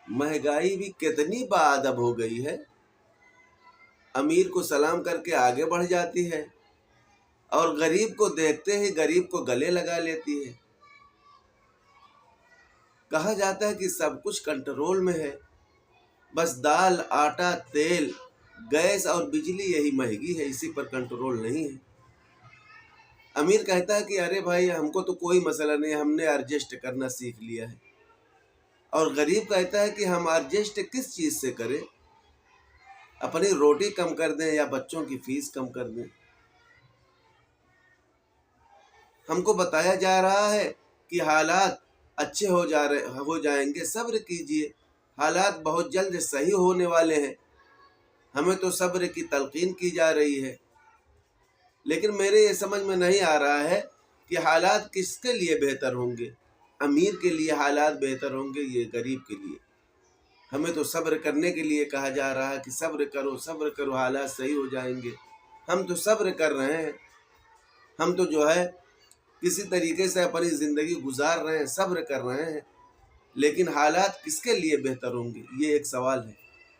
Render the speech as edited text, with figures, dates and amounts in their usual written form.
महंगाई भी कितनी बाअदब हो गई है। अमीर को सलाम करके आगे बढ़ जाती है और गरीब को देखते ही गरीब को गले लगा लेती है। कहा जाता है कि सब कुछ कंट्रोल में है, बस दाल, आटा, तेल, गैस और बिजली यही महंगी है, इसी पर कंट्रोल नहीं है। अमीर कहता है कि अरे भाई हमको तो कोई मसला नहीं, हमने एडजस्ट करना सीख लिया है। और गरीब कहता है कि हम एडजस्ट किस चीज़ से करें, अपनी रोटी कम कर दें या बच्चों की फीस कम कर दें। हमको बताया जा रहा है कि हालात अच्छे हो जाएंगे, सब्र कीजिए, हालात बहुत जल्द सही होने वाले हैं। हमें तो सब्र की तलकीन की जा रही है, लेकिन मेरे ये समझ में नहीं आ रहा है कि हालात किसके लिए बेहतर होंगे। अमीर के लिए हालात बेहतर होंगे, ये गरीब के लिए। हमें तो सब्र करने के लिए कहा जा रहा है कि सब्र करो, हालात सही हो जाएंगे। हम तो सब्र कर रहे हैं, हम तो जो है किसी तरीके से अपनी ज़िंदगी गुजार रहे हैं, सब्र कर रहे हैं, लेकिन हालात किसके लिए बेहतर होंगे, ये एक सवाल है।